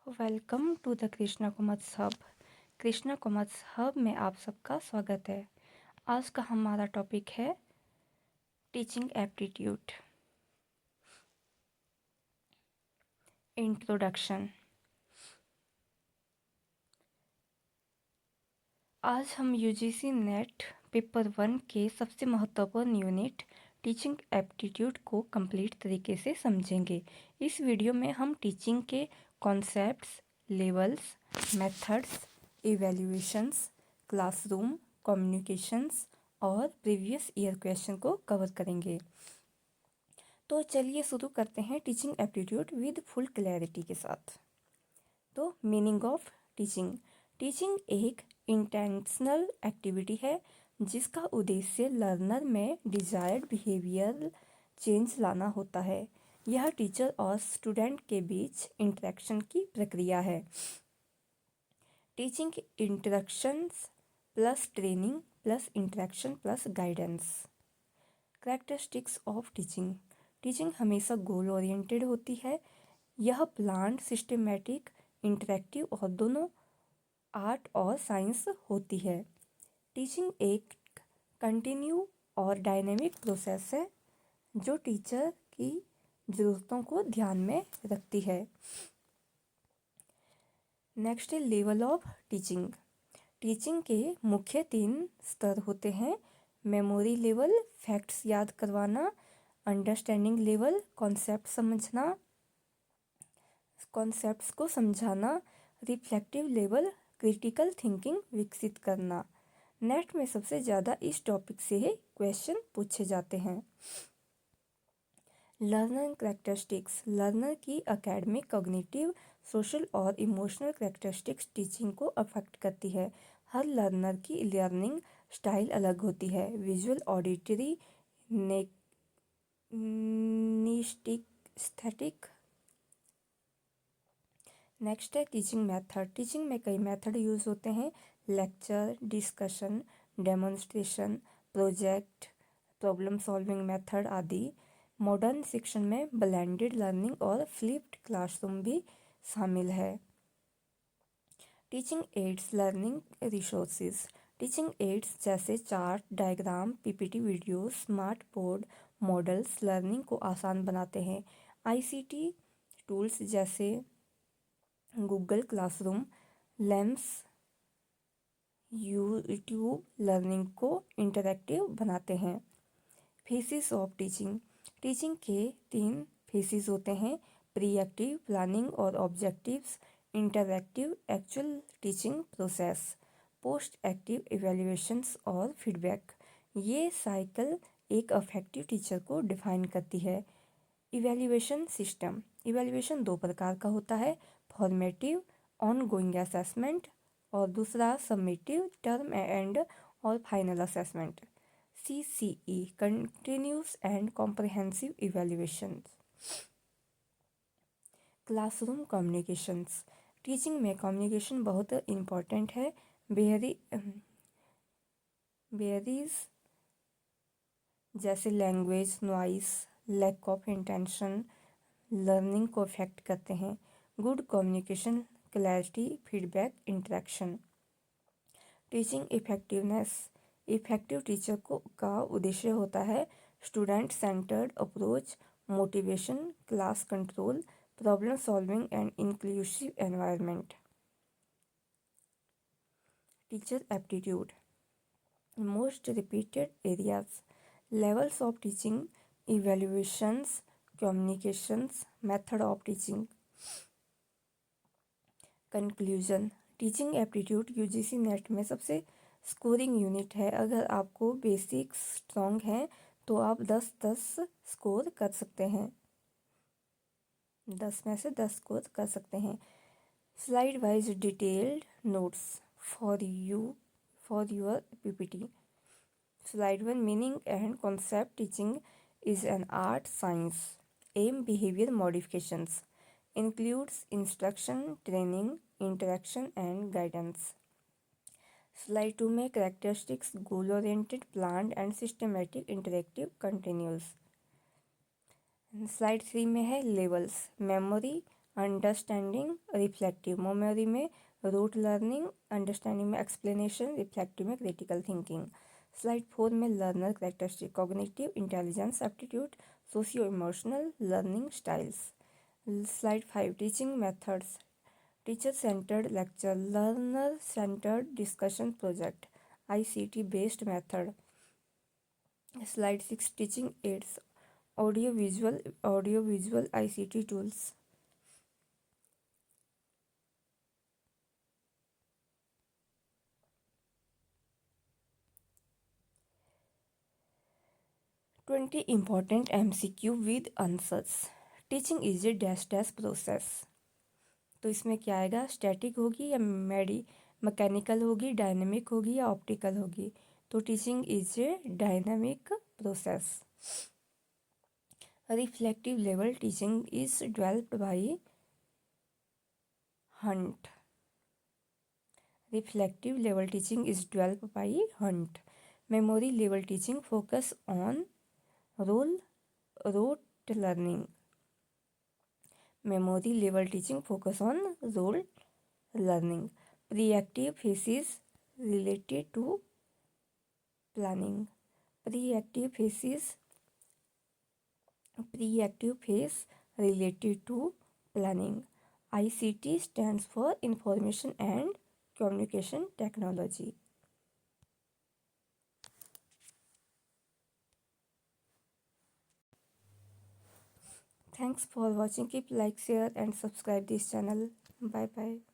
Welcome to the Krishna commerce hub. Krishna commerce hub में आप सबका स्वागत है। आज का हमारा टॉपिक है टीचिंग एप्टीट्यूड। इंट्रोडक्शन। आज हम यूजीसी नेट पेपर 1 के सबसे महत्वपूर्ण यूनिट टीचिंग एप्टीट्यूड को कंप्लीट तरीके से समझेंगे। इस वीडियो में हम टीचिंग के concepts, levels, methods, evaluations, classroom, communications और प्रीवियस ईयर क्वेश्चन को कवर करेंगे। तो चलिए शुरू करते हैं teaching aptitude with full clarity के साथ। तो मीनिंग ऑफ टीचिंग। टीचिंग एक इंटेंशनल एक्टिविटी है जिसका उद्देश्य लर्नर में डिजायर्ड बिहेवियर चेंज लाना होता है। यह टीचर और स्टूडेंट के बीच इंटरेक्शन की प्रक्रिया है। Teaching interactions plus training plus interaction plus guidance. Characteristics of teaching. Teaching हमेशा गोल ओरिएंटेड होती है। यह प्लान्ड, सिस्टमेटिक, इंटरेक्टिव और दोनों आर्ट और साइंस होती है। टीचिंग एक कंटिन्यू और डायनेमिक प्रोसेस है जो टीचर की ज़रूरतों को ध्यान में रखती है। नेक्स्ट है लेवल ऑफ टीचिंग। टीचिंग के मुख्य 3 स्तर होते हैं। मेमोरी लेवल, फैक्ट्स याद करवाना। अंडरस्टैंडिंग लेवल, कॉन्सेप्ट्स को समझाना। रिफ्लेक्टिव लेवल, क्रिटिकल थिंकिंग विकसित करना। नेट में सबसे ज़्यादा इस टॉपिक से ही क्वेश्चन पूछे जाते हैं। Learner characteristics. लर्नर की एकेडमिक, कॉग्निटिव, सोशल और इमोशनल कैरेक्टरिस्टिक्स टीचिंग को अफेक्ट करती है। हर लर्नर की लर्निंग स्टाइल अलग होती है। Visual, auditory, kinesthetic. नेक्स्ट है टीचिंग मेथड। टीचिंग में कई मेथड यूज़ होते हैं। Lecture, discussion, demonstration, project, problem solving method आदि। मॉडर्न शिक्षण में ब्लेंडेड लर्निंग और फ्लिप्ड क्लासरूम भी शामिल है। Teaching aids, learning resources. Teaching aids जैसे chart, diagram, PPT videos, smart board, models learning को आसान बनाते हैं। आईसीटी टूल्स जैसे Google classroom, limbs, YouTube learning को इंटरैक्टिव बनाते हैं। Faces of teaching. टीचिंग के 3 फेसेस होते हैं। प्री एक्टिव, प्लानिंग और objectives. Interactive, actual teaching process. Post active, evaluations और फीडबैक। ये साइकिल एक अफेक्टिव टीचर को डिफाइन करती है। Evaluation system. इवैल्यूएशन 2 प्रकार का होता है। फॉर्मेटिव, ऑनगोइंग असेसमेंट और दूसरा समेटिव, टर्म एंड और final assessment. CCE, continuous and comprehensive evaluation. Classroom communications. Teaching में कम्युनिकेशन बहुत इम्पॉर्टेंट है। बेरीज जैसे language, noise, lack of intention learning को अफेक्ट करते हैं। Good communication, clarity, feedback, interaction. Teaching effectiveness. Effective teacher का उद्देश्य होता है student centred approach, motivation, class control, problem solving and inclusive environment. Teacher aptitude. Most repeated areas. Levels of teaching, evaluations, communications, method of teaching. Conclusion. Teaching aptitude UGC net में सबसे scoring unit है। अगर आपको basics strong हैं तो आप 10-10 score कर सकते हैं। 10 में से 10 स्कोर कर सकते हैं। Slide wise detailed notes for your PPT. Slide 1, meaning and concept. Teaching is an art science. Aim, behaviour modifications. includes instruction, training, interaction and guidance. Slide 2 में characteristics, goal oriented, planned and systematic, interactive, continuous. Slide 3 में है levels, memory, understanding reflective memory में, rote learning understanding में explanation, reflective में critical thinking. Slide 4 में learner characteristic, cognitive intelligence aptitude, socio emotional learning styles. Slide 5 teaching methods, teacher centred lecture, learner centred discussion project, ICT based method. Slide 6 teaching ads, audio visual ICT tools. Twenty important MCQ with answers. Teaching is a dash dash process. तो इसमें क्या आएगा, static होगी या mechanical होगी, dynamic होगी या optical होगी। तो teaching is a dynamic process. Reflective level teaching is developed by Hunt. Reflective level teaching is developed by Hunt. Memory level teaching focus on rote learning. Memory level teaching focus on rote learning. Preactive phases related to planning. Preactive phase related to planning. ICT stands for Information and Communication Technology. Thanks for watching. Keep like, share and subscribe this channel. Bye bye.